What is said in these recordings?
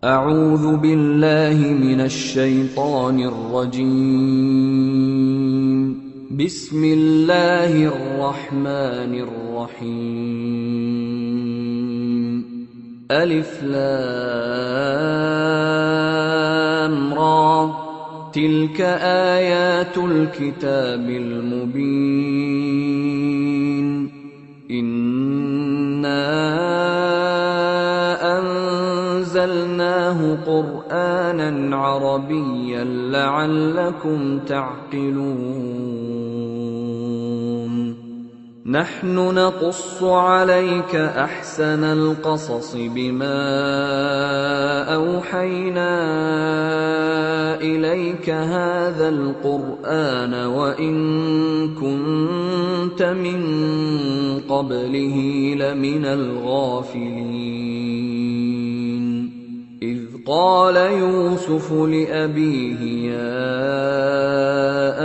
أعوذ بالله من الشيطان الرجيم. بسم الله الرحمن الرحيم. ألف لام را، تلك آيات الكتاب المبين. إنا أنزلناه قرآنا عربيا لعلكم تعقلون. نحن نقص عليك أحسن القصص بما أوحينا إليك هذا القرآن وإن كنت من قبله لمن الغافلين. إذ قال يوسف لأبيه يا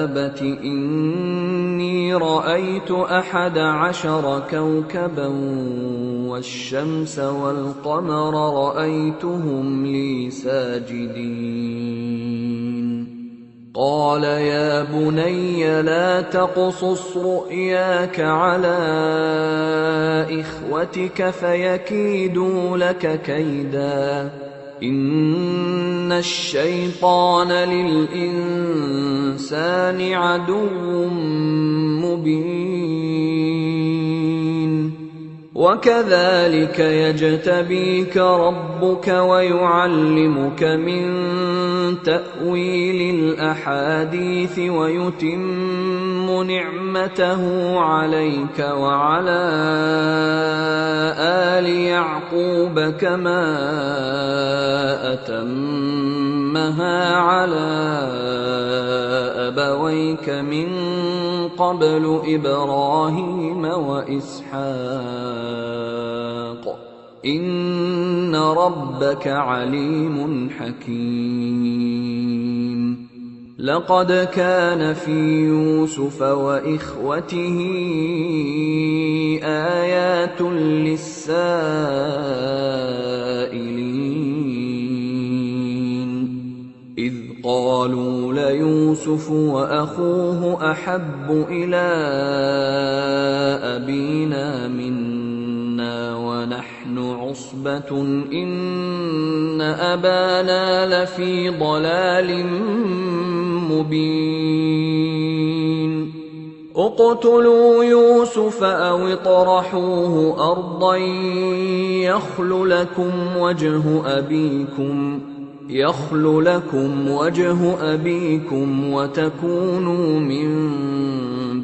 أبت إني رأيت 11 كوكبا والشمس والقمر رأيتهم لي ساجدين. قال يا بني لا تقصص رؤياك على إخوتك فيكيدوا لك كيدا، إن الشيطان للإنسان عدو مبين. وكذلك يجتبيك ربك ويعلمك من تأويل الأحاديث ويتم نعمته عليك وعلى آل يعقوب كما أتمها على أبويك من قبل إبراهيم وإسحاق، إن ربك عليم حكيم. لقد كان في يوسف وإخوته آيات للسائلين، إذ قالوا ليوسف وأخوه أحب إلى أبينا منا ونحن عصبة إن أبانا لفي ضلال مبين. اقتلوا يوسف أو اطرحوه أرضا يخل لكم وجه أبيكم وتكونوا من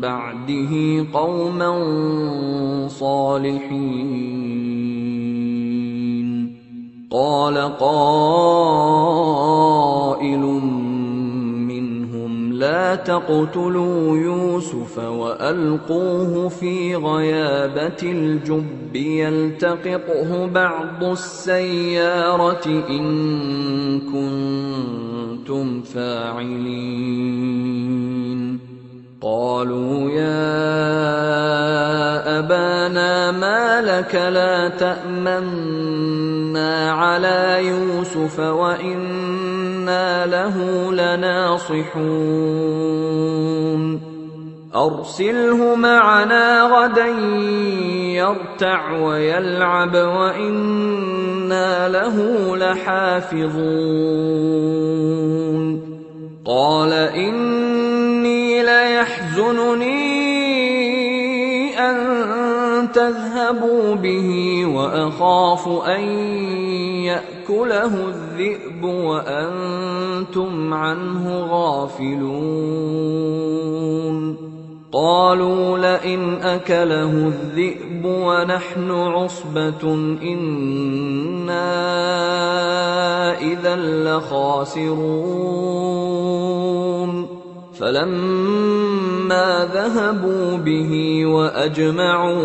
بعده قوما صالحين. قال قائل منهم لا تقتلوا يوسف وألقوه في غيابة الجب يلتقطه بعض السيارة إن كنتم فاعلين. قالوا يا أبانا ما لك لا تأمنا على يوسف وإنا له لناصحون. أرسله معنا غدا يرتع ويلعب وإنا له لحافظون. قال إني ليحزنني أن تذهبوا به وأخاف أن يأكله الذئب وأنتم عنه غافلون. قالوا لئن أكله الذئب ونحن عصبة إنا إذا لخاسرون. فلما ذهبوا به وأجمعوا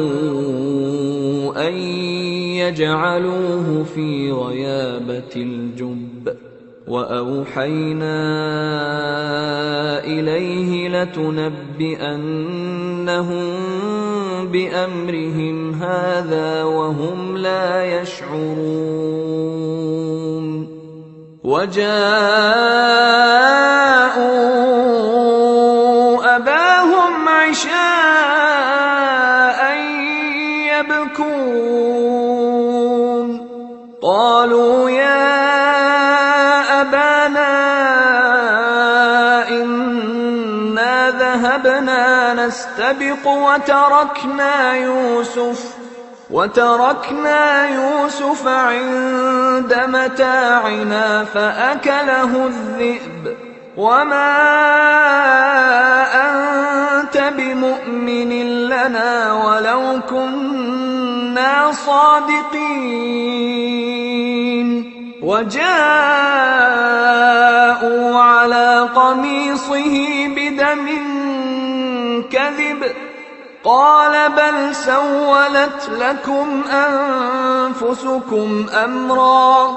أن يجعلوه في غيابة الجب وأوحينا إليه لتنبئنهم بأمرهم هذا وهم لا يشعرون وجاءوا أباهم عشاء يبكون قالوا يا أبانا إنا ذهبنا نستبق وتركنا يوسف عند متاعنا فأكله الذئب وما أنت بمؤمن لنا ولو كنا صادقين وجاءوا على قميصه بدم كذب قال بل سولت لكم أنفسكم أمرا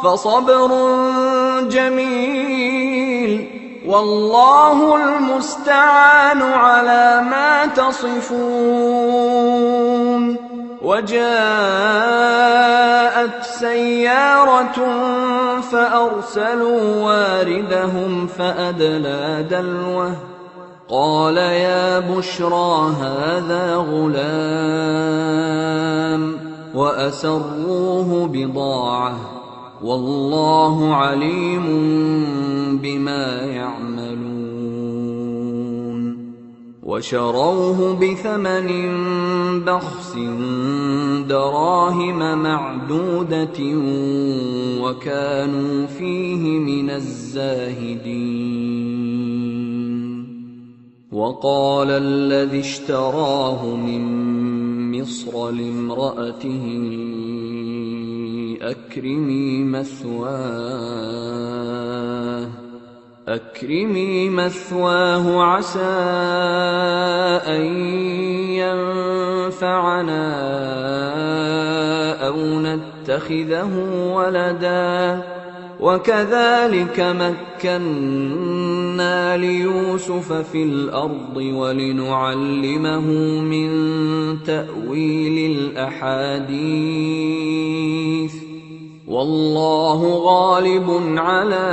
فصبر جميل والله المستعان على ما تصفون وجاءت سيارة فأرسلوا واردهم فأدلى دلوه قال يا بشرى هذا غلام وأسروه بضاعة والله عليم بما يعملون وشروه بثمن بخس دراهم معدودة وكانوا فيه من الزاهدين وقال الذي اشتراه من مصر لامرأته أكرمي مثواه عسى أن ينفعنا أو نتخذه ولدا وكذلك مكنا ليوسف في الأرض ولنعلمه من تأويل الأحاديث والله غالب على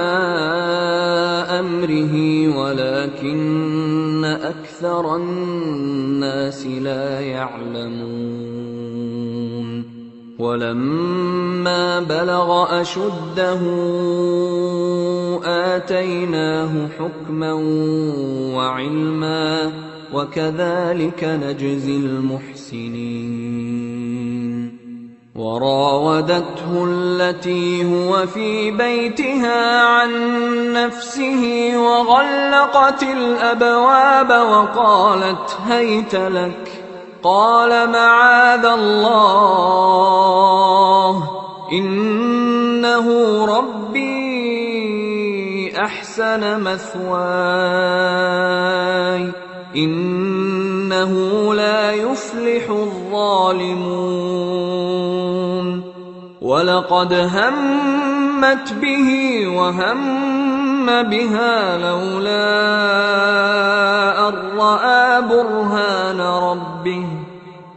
أمره ولكن أكثر الناس لا يعلمون ولما بلغ أشده آتيناه حكما وعلما وكذلك نجزي المحسنين وراودته التي هو في بيتها عن نفسه وغلقت الأبواب وقالت هيت لك قال معاذ الله إنه ربي أحسن مثواي إنه لا يفلح الظالمون ولقد همت به وهم بها لولا أن رأى برهان ربه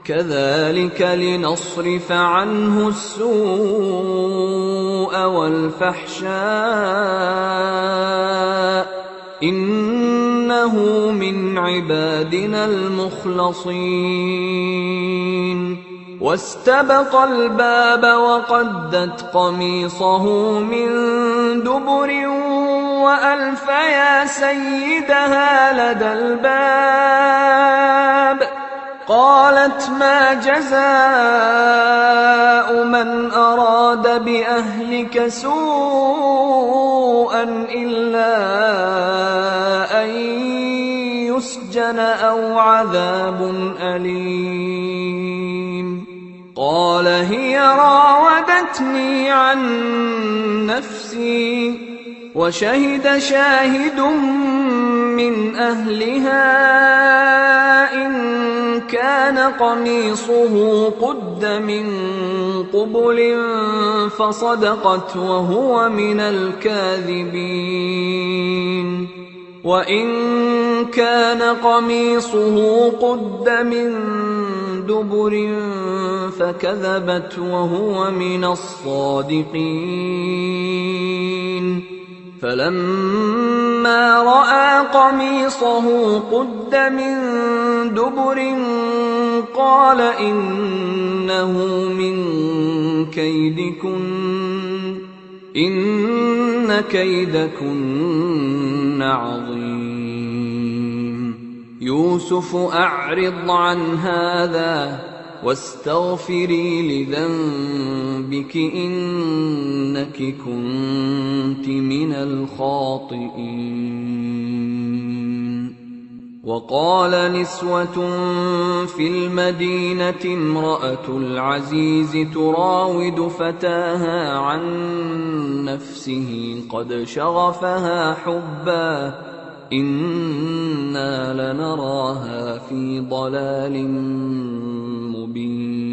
كذلك لنصرف عنه السوء والفحشاء إنه من عبادنا المخلصين واستبق الباب وقدت قميصه من دبر وألف يا سيدها لدى الباب قالت ما جزاء من أراد بأهلك سوءا إلا أن يسجن أو عذاب أليم قال هي راودتني عن نفسي وشهد شاهد من أهلها إن كان قميصه قد من قبل فصدقت وهو من الكاذبين وإن كان قميصه قد من دبر فكذبت وهو من الصادقين. فلما رأى قميصه قد من دبر قال إنه من كيدكن إن كيدكن عظيم. يوسف أعرض عن هذا واستغفري لذنبك إنك كنت من الخاطئين. وقال نسوة في المدينة امرأة العزيز تراود فتاها عن نفسه قد شغفها حبا إنا لنراها في ضلال مبين.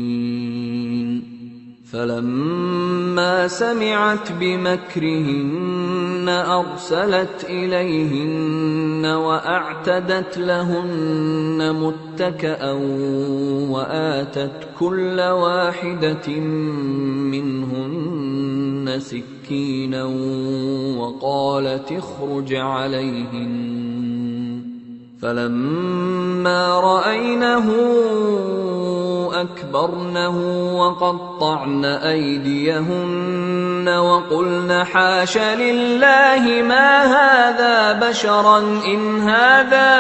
فلما سمعت بمكرهن أرسلت إليهن وأعتدت لهن متكأ وآتت كل واحدة منهن سكينا وقالت اخرج عليهن. فلما رأينه أكبرنه وقطعن أيديهن وقلن حاش لله ما هذا بشرا إن هذا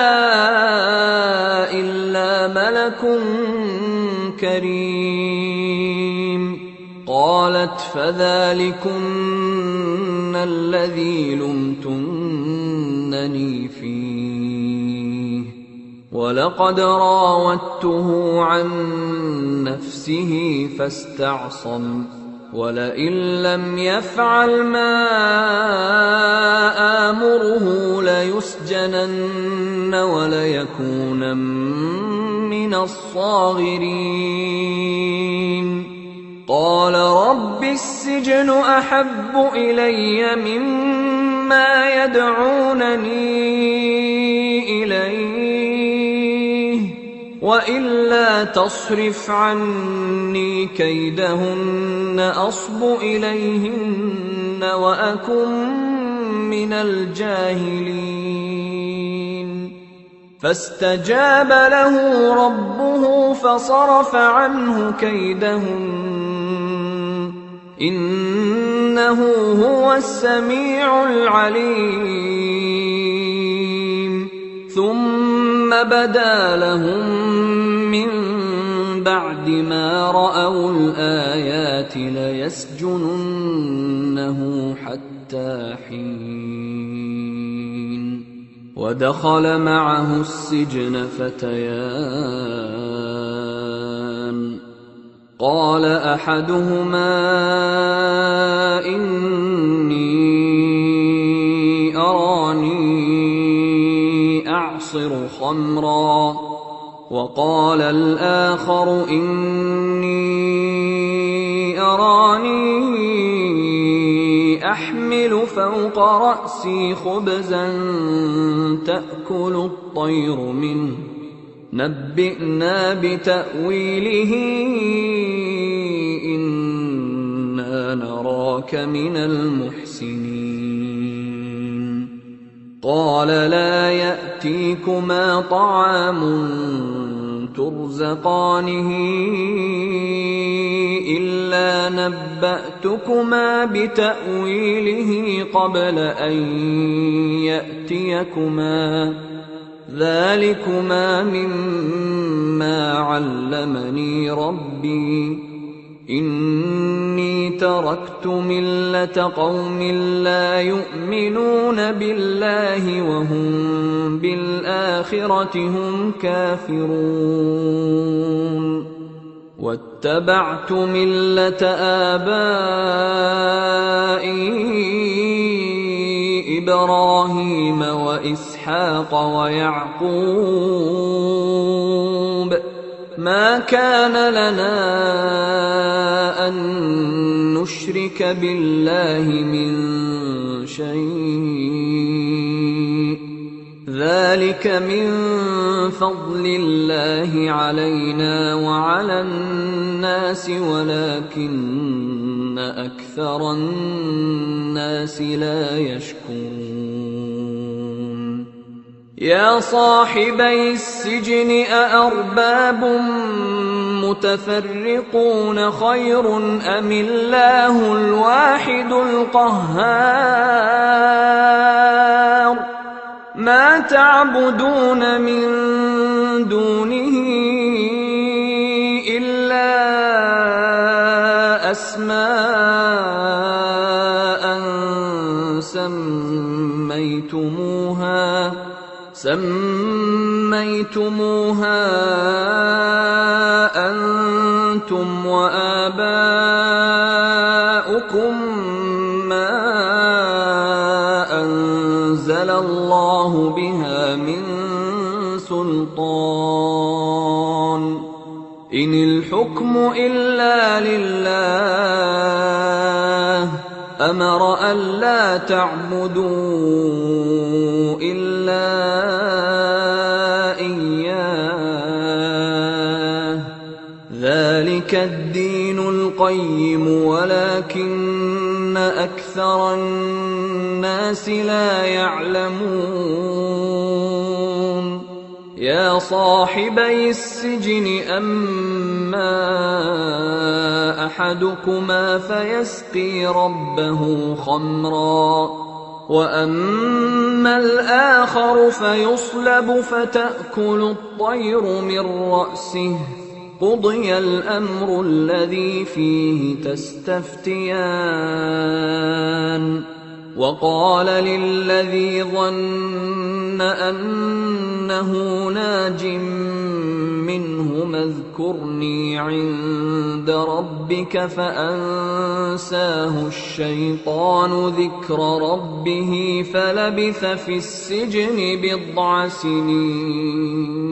إلا ملك كريم. قالت فذلكن الذي لمتنني فيه ولقد راودته عن نفسه فاستعصم ولئن لم يفعل ما آمره ليسجنن وليكونن من الصاغرين. قال رب السجن أحب إلي مما يدعونني إليه وإلا تصرف عني كيدهن أصب إليهن وأكن من الجاهلين. فاستجاب له ربه فصرف عنه كيدهن إنه هو السميع العليم. ثم بدا لهم من بعد ما رأوا الآيات ليسجننه حتى حين. ودخل معه السجن فتيان قال أحدهما إني أراني أعصر خمرا وقال الآخر إني أراني أحمل فوق رأسي خبزا تأكل الطير منه نبئنا بتأويله إنا نراك من المحسنين. قال لا يأتيكما طعام ترزقانه إلا نبأتكما بتأويله قبل أن يأتيكما ذلكما مما علمني ربي إني تركت ملة قوم لا يؤمنون بالله وهم بالآخرة هم كافرون واتبعت ملة آبائي إبراهيم وإسحاق ويعقوب ما كان لنا أن نشرك بالله من شيء ذلك من فضل الله علينا وعلى الناس ولكن أكثر الناس لا يشكرون يا صاحبي السجن أأرباب متفرقون خير أم الله الواحد القهار ما تعبدون من دونه إلا أسماء سميتموها أنتم وآباؤكم ما أنزل الله بها من سلطان إن الحكم إلا لله أمر ألا تعبدوا إلا إياه ذلك الدين القيم ولكن أكثر الناس لا يعلمون يا صاحبي السجن أما أحدكما فيسقي ربه خمرا وأما الآخر فيصلب فتأكل الطير من رأسه قضي الأمر الذي فيه تستفتيان وقال للذي ظن أنه ناج منهما اذكرني عند ربك فأنساه الشيطان ذكر ربه فلبث في السجن بضع سنين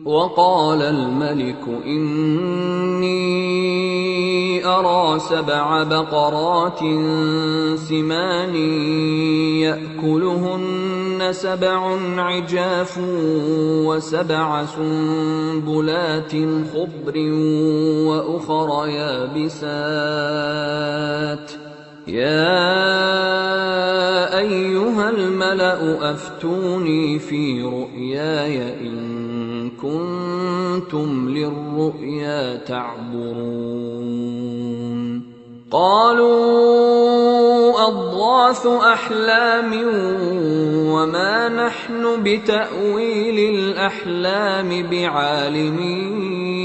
وقال الملك إني أرى 7 بقرات سمان يأكلهن 7 عجاف و7 سنبلات خضر وأخر يابسات يا أيها الملأ أفتوني في رؤياي إن كنتم للرؤيا تعبرون قالوا أضغاث أحلام وما نحن بتأويل الأحلام بعالمين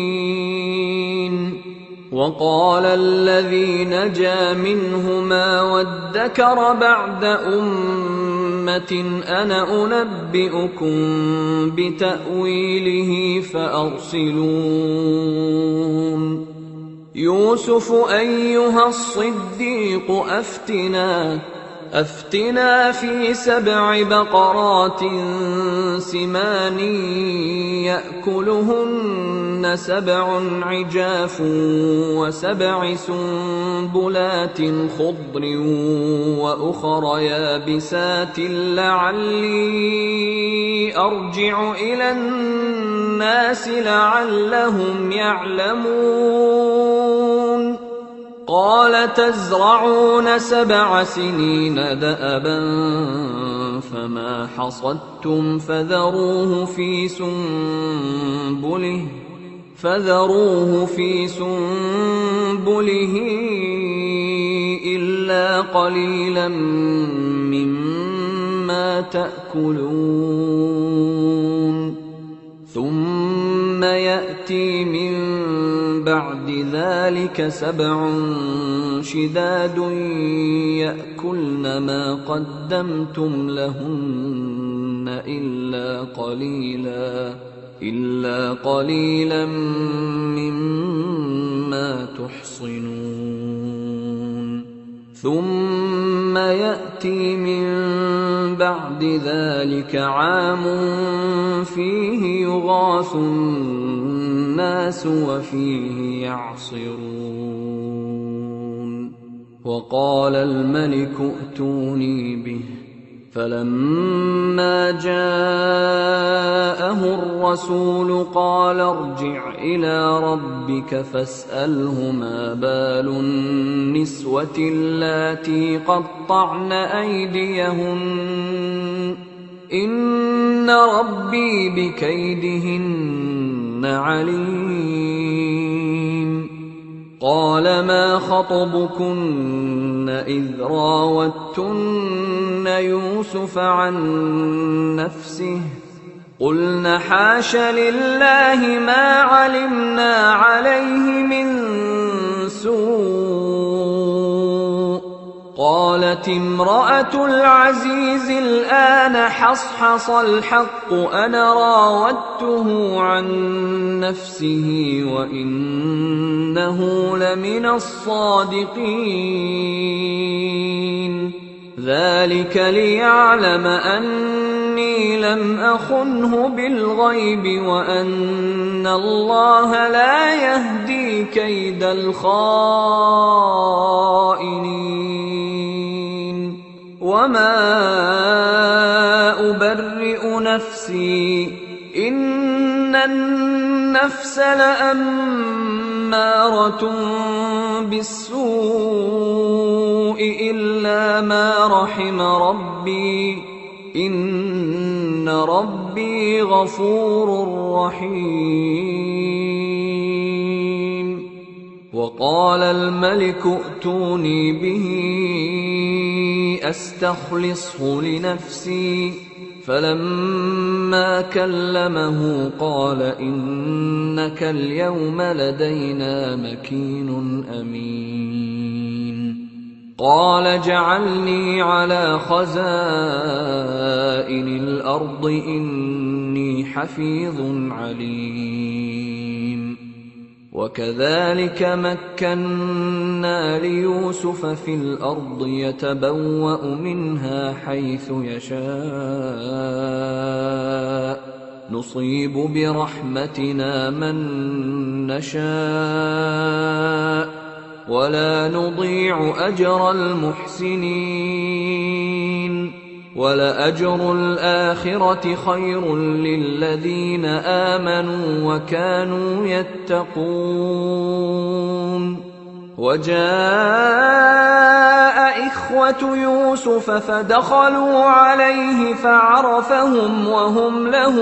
وقال الذي نجا منهما وادكر بعد أمة أنا أنبئكم بتأويله فأرسلون يوسف أيها الصديق أفتنا في 7 بقرات سمان يأكلهن 7 عجاف و7 سنبلات خضر وأخر يابسات لعلي أرجع إلى الناس لعلهم يعلمون قال تزرعون 7 سنين دأبا فما حصدتم فذروه في سنبله إلا قليلا مما تأكلون ثم يأتي من بعد ذلك 7 شداد يأكلن ما قدمتم لهن إلا قليلا مما تحصنون ثم يأتي من بعد ذلك عام فيه يغاث الناس وفيه يعصرون وقال الملك ائتوني به فلما جاءه الرسول قال ارجع إلى ربك فاسأله ما بال النسوة اللاتي قطعن أيديهن إن ربي بكيدهن عليم. قال ما خطبكن إذ راوتن يوسف عن نفسه قلن حاش لله ما علمنا عليه من سوء. قالت امرأة العزيز الآن حصحص الحق أنا راودته عن نفسه وإنه لمن الصادقين. ذلك ليعلم أني لم أخنه بالغيب وأن الله لا يهدي كيد الخائنين. وما أبرئ نفسي إن النفس لأمارة بالسوء إلا ما رحم ربي إن ربي غفور رحيم. وقال الملك ائتوني به أستخلصه لنفسي فلما كلمه قال إنك اليوم لدينا مكين أمين. قال اجعلني على خزائن الأرض إني حفيظ عليم. وكذلك مكنا ليوسف في الأرض يتبوأ منها حيث يشاء نصيب برحمتنا من نشاء ولا نضيع أجر المحسنين. ولأجر الآخرة خير للذين آمنوا وكانوا يتقون. وجاء إخوة يوسف فدخلوا عليه فعرفهم وهم له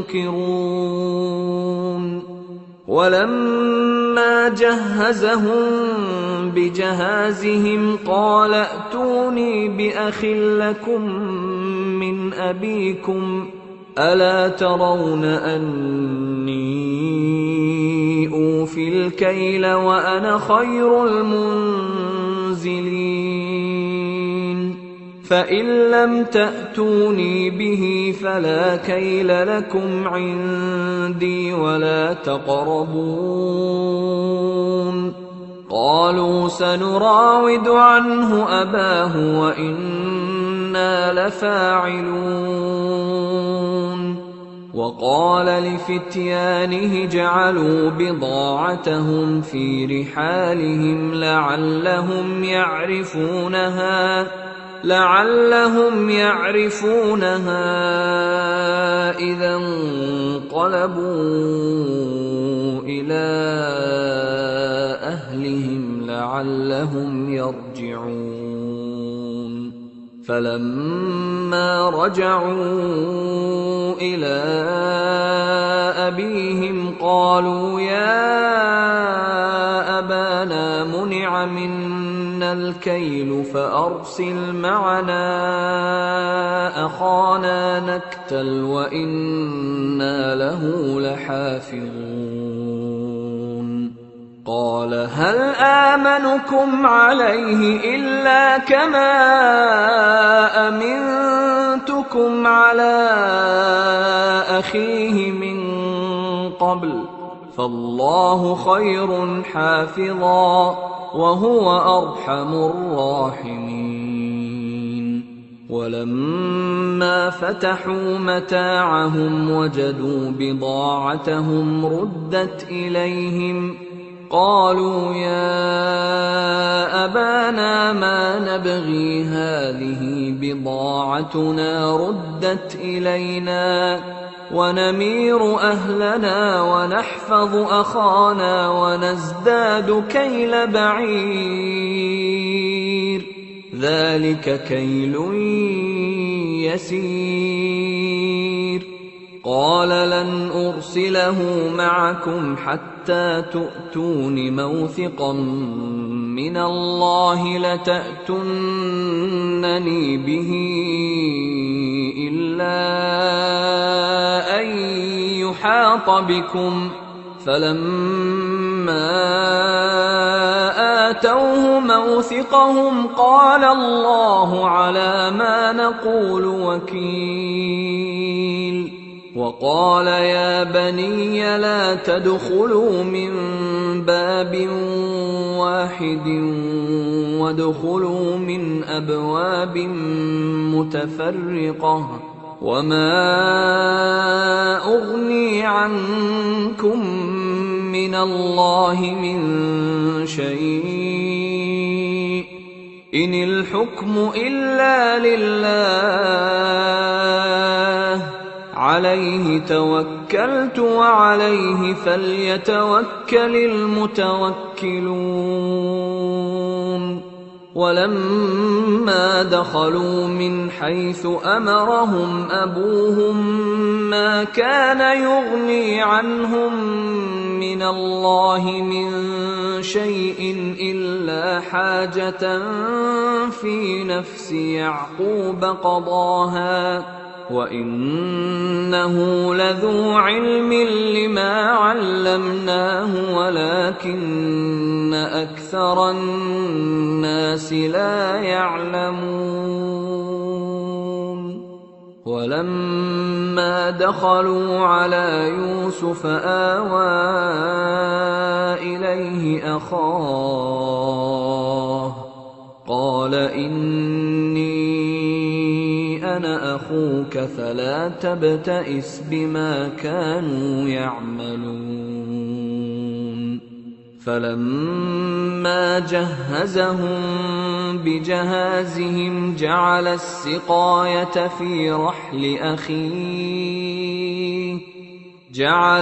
منكرون. ولما جهزهم بجهازهم قال ائتوني بأخ لكم من أبيكم ألا ترون أني أوفي الكيل وأنا خير المنزلين. فإن لم تأتوني به فلا كيل لكم عندي ولا تقربون. قالوا سنراود عنه أباه وإنا لفاعلون. وقال لفتيانه جعلوا بضاعتهم في رحالهم لعلهم يعرفونها إذا انقلبوا إلى أهلهم لعلهم يرجعون. فلما رجعوا إلى أبيهم قالوا يا أبانا منع منا الكيل فأرسل معنا أخانا نكتل وإنا له لحافظون. قال هل آمنكم عليه إلا كما أمنتكم على أخيه من قبل فالله خير حافظا وهو أرحم الراحمين. ولما فتحوا متاعهم وجدوا بضاعتهم ردت إليهم قالوا يا أبانا ما نبغي هذه بضاعتنا ردت إلينا ونمير أهلنا ونحفظ أخانا ونزداد كيل بعير ذلك كيل يسير قال لن أرسله معكم حتى تؤتون موثقا من الله لتأتونني به إلا أن يحاط بكم فلما آتوه موثقهم قال الله على ما نقول وكيل وقال يا بني لا تدخلوا من باب واحد وادخلوا من أبواب متفرقة وما أغني عنكم من الله من شيء إن الحكم إلا لله عليه توكلت وعليه فليتوكل المتوكلون ولما دخلوا من حيث أمرهم أبوهم ما كان يغني عنهم من الله من شيء إلا حاجة في نفس يعقوب قضاها وإنه لذو علم لما علمناه ولكن أكثر الناس لا يعلمون ولما دخلوا على يوسف آوى إليه أخاه قال إني أنا أخوك فلا تبتئس بما كانوا يعملون فلما جهزهم بجهازهم جعل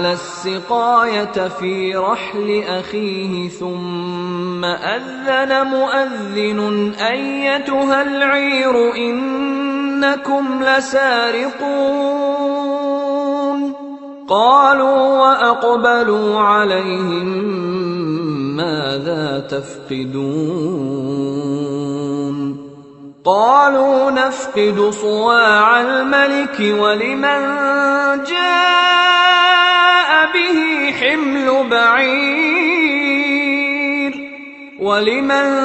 السقاية في رحل أخيه ثم أذن مؤذن أيتها العير إنكم لسارقون قالوا وأقبلوا عليهم ماذا تفقدون قالوا نفقد صواع الملك ولمن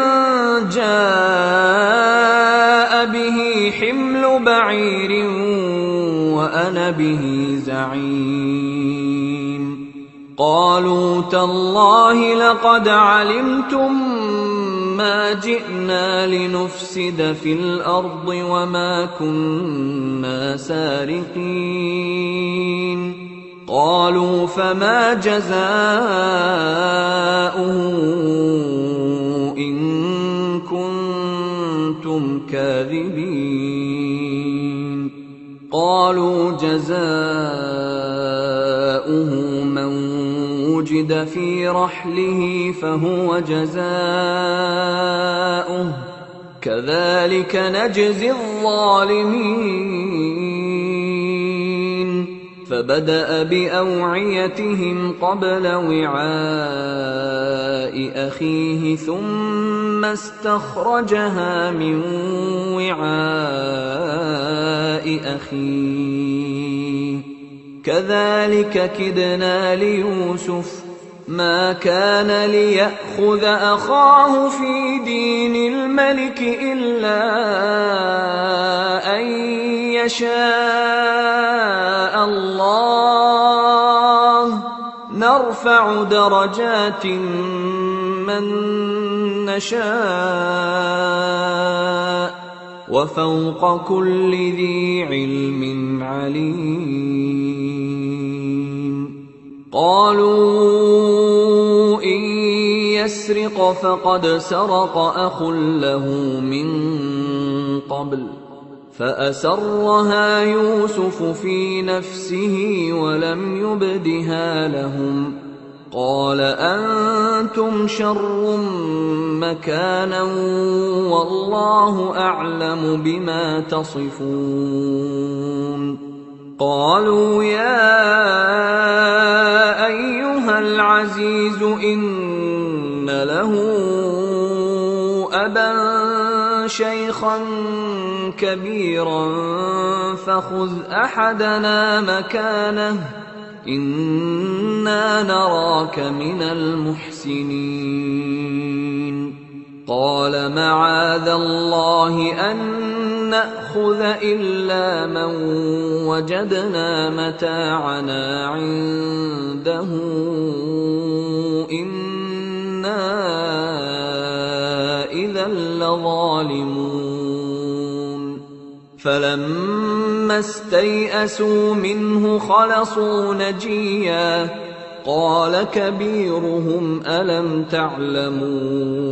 جاء به حمل بعير وأنا به زعيم قالوا تالله لقد علمتم ما جئنا لنفسد في الأرض وما كنا سارقين قالوا فما جزاؤه إن كنتم كاذبين قالوا جزاؤه من وجد في رحله فهو جزاؤه كذلك نجزي الظالمين فبدأ بأوعيتهم قبل وعاء أخيه ثم استخرجها من وعاء أخيه كذلك كدنا ليوسف ما كان ليأخذ أخاه في دين الملك إلا أن يشاء الله نرفع درجات من نشاء وفوق كل ذي علم عليم قالوا إن يسرق فقد سرق أخ له من قبل فأسرها يوسف في نفسه ولم يبدها لهم قال أنتم شر مكانا والله أعلم بما تصفون قالوا يا أيها العزيز إن له أبا شيخا كبيرا فخذ أحدنا مكانه إنا نراك من المحسنين قال معاذ الله أن نأخذ إلا من وجدنا متاعنا عنده إنا إذا لظالمون فلما استيئسوا منه خلصوا نجيا قال كبيرهم ألم تعلموا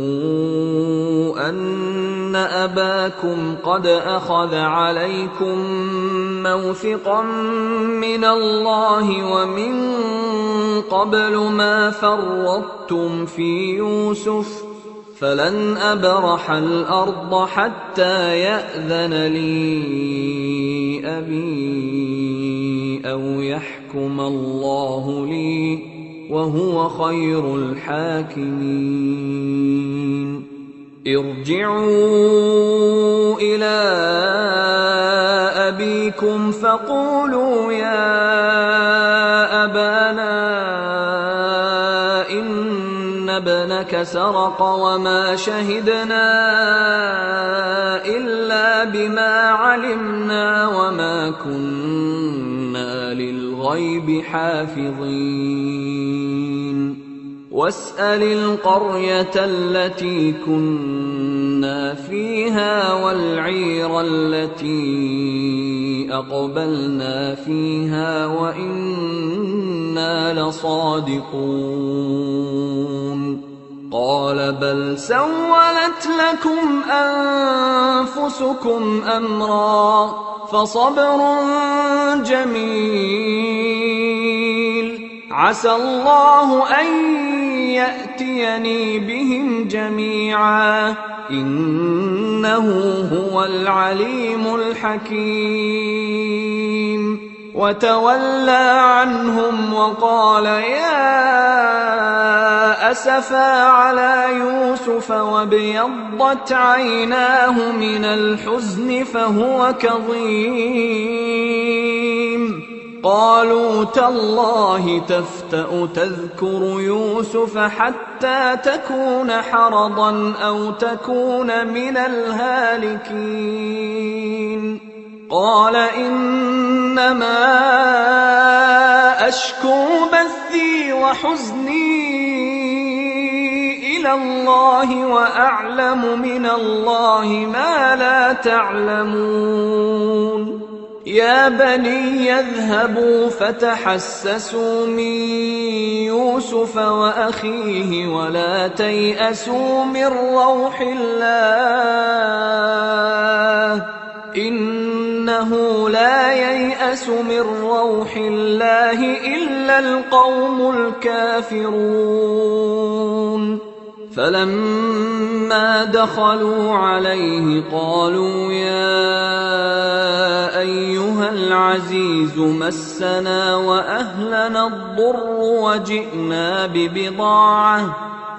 أن أباكم قد أخذ عليكم موثقا من الله ومن قبل ما فرطتم في يوسف فلن أبرح الأرض حتى يأذن لي أبي أو يحكم الله لي وهو خير الحاكمين ارجعوا إلى أبيكم فقولوا يا أبانا إن ابنك سرق وما شهدنا إلا بما علمنا وما كنا للغيب حافظين واسأل القرية التي كنا فيها والعير التي أقبلنا فيها وإنا لصادقون قال بل سولت لكم أنفسكم أمرا فصبر جميل عسى الله أن يأتيني بهم جميعا إنه هو العليم الحكيم وتولى عنهم وقال يا أسفا على يوسف وابيضت عيناه من الحزن فهو كظيم قالوا تالله تفتأ تذكر يوسف حتى تكون حرضا أو تكون من الهالكين قال إنما أشكو بثي وحزني إلى الله وأعلم من الله ما لا تعلمون يا بني يذهبوا فتحسسوا من يوسف وأخيه ولا تيأسوا من روح الله إنه لا ييأس من روح الله إلا القوم الكافرون فلما دخلوا عليه قالوا يا أيها العزيز مسنا وأهلنا الضر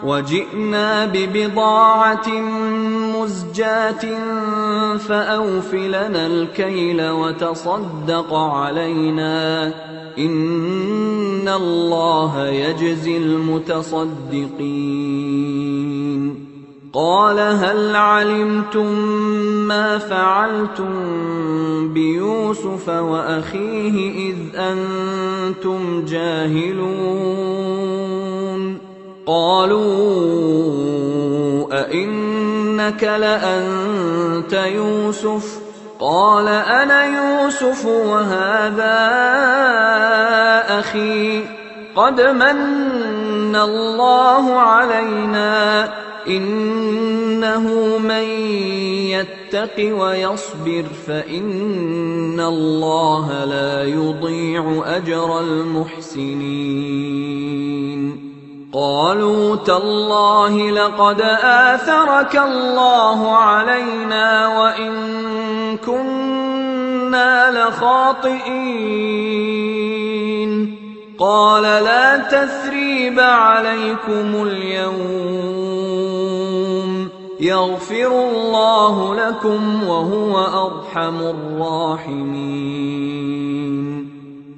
وجئنا ببضاعة مزجاة فأوف لنا الكيل وتصدق علينا إن الله يجزي المتصدقين قال هل علمتم ما فعلتم بيوسف وأخيه إذ أنتم جاهلون قالوا أئنك لأنت يوسف قال أنا يوسف وهذا أخي قد من من الله علينا إنه من يتق ويصبر فإن الله لا يضيع أجر المحسنين قالوا تالله لقد آثرك الله علينا وإن كنا لخاطئين قال لا تثريب عليكم اليوم يغفر الله لكم وهو أرحم الراحمين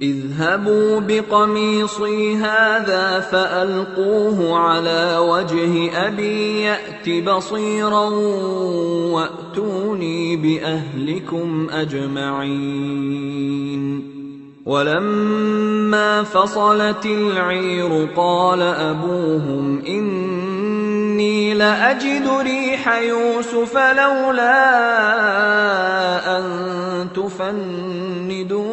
اذهبوا بقميصي هذا فألقوه على وجه أبي يأت بصيرا وأتوني بأهلكم أجمعين ولما فصلت العير قال أبوهم إني لأجد ريح يوسف لولا أن تفندون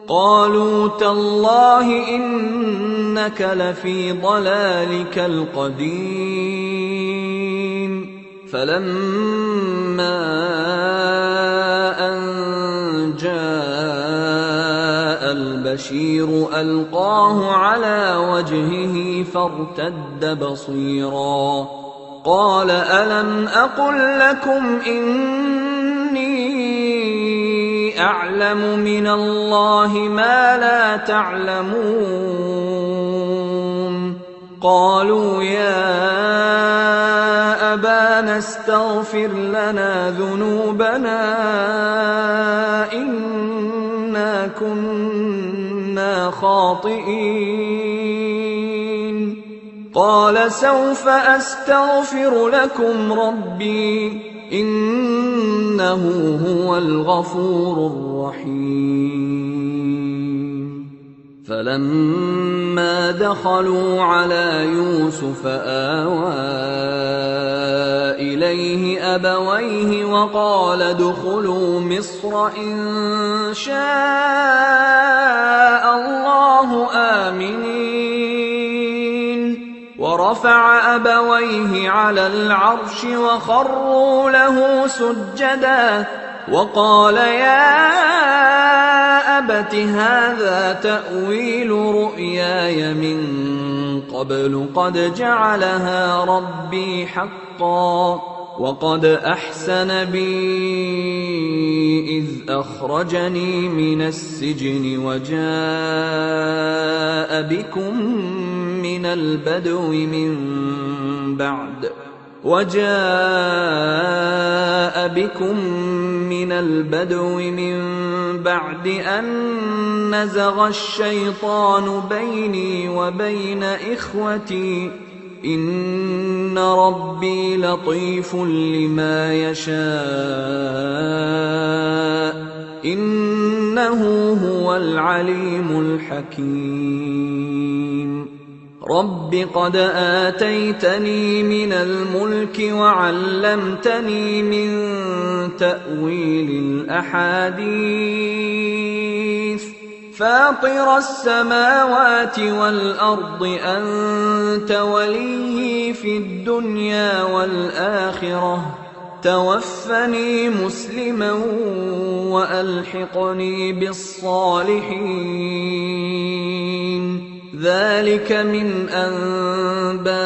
قالوا تالله إنك لفي ضلالك القديم فلما أن جاء البشير ألقاه على وجهه فارتد بصيرا قال ألم أقل لكم إني أعلم من الله ما لا تعلمون قالوا يا أبانا استغفر لنا ذنوبنا إنا كنا خاطئين قال سوف أستغفر لكم ربي إنه هو الغفور الرحيم فلما دخلوا على يوسف آوى إليه أبويه وقال ادخلوا مصر إن شاء الله آمنين ورفع أبويه على العرش وخروا له سجدا وقال يا أبت هذا تأويل رؤياي من قبل قد جعلها ربي حقا وقد أحسن بي إذ أخرجني من السجن وجاء بكم من البدو من بعد أن نزغ الشيطان بيني وبين إخوتي إن ربي لطيف لما يشاء إنه هو العليم الحكيم رب قد آتيتني من الملك وعلمتني من تأويل الأحاديث فاطر السماوات والأرض أنت وليي في الدنيا والآخرة توفني مسلما وألحقني بالصالحين ذلك من أنباء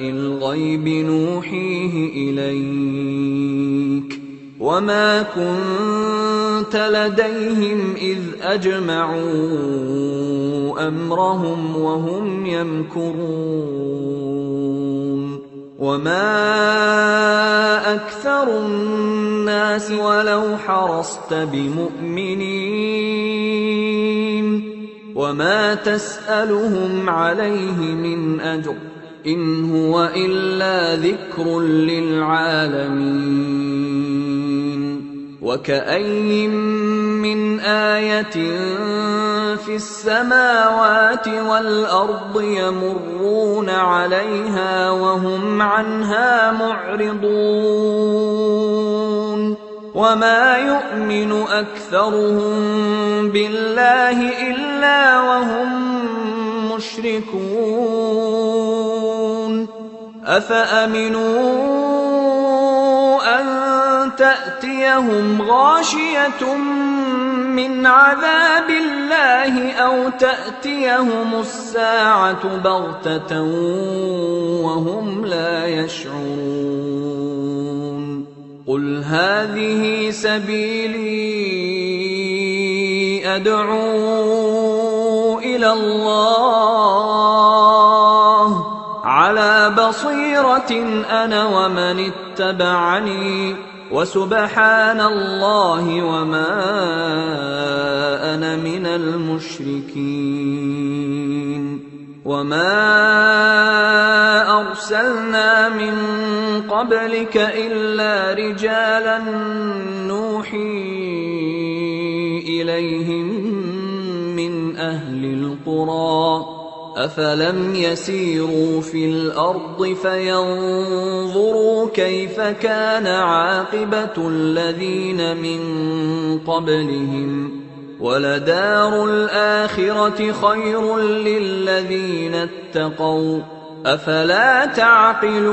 الغيب نوحيه إليك وما كنت لديهم إذ أجمعوا أمرهم وهم يمكرون وما أكثر الناس ولو حرصت بمؤمنين وما تسألهم عليه من أجر إن هو إلا ذكر للعالمين وكأي من آية في السماوات والأرض يمرون عليها وهم عنها معرضون وما يؤمن أكثرهم بالله إلا وهم مشركون أفأمنوا أن تأتيهم غاشية من عذاب الله أو تأتيهم الساعة بغتة وهم لا يشعرون قل هذه سبيلي أدعو إلى الله على بصيرة أنا ومن اتبعني وسبحان الله وما أنا من المشركين وما أرسلنا من قبلك إلا رجالا نوحي إليهم من أهل القرى أفلم يسيروا في الأرض فينظروا كيف كان عاقبة الذين من قبلهم ولدار الآخرة خير للذين اتقوا أفلا تعقلون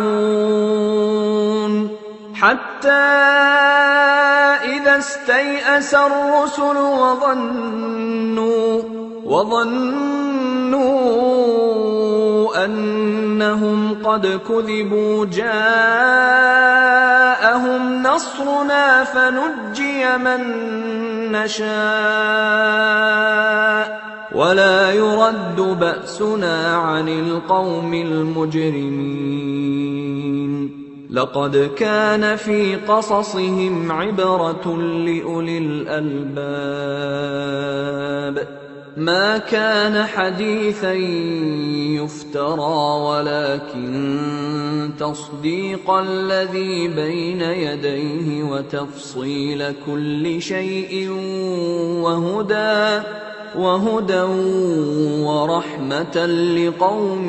حتى إذا استيأس الرسل وظنوا أنهم قد كذبوا جاءهم نصرنا فنجي من نشاء ولا يرد بأسنا عن القوم المجرمين لقد كان في قصصهم عبرة لأولي الألباب ما كان حديثا يفترى ولكن تصديق الذي بين يديه وتفصيل كل شيء وهدى ورحمة لقوم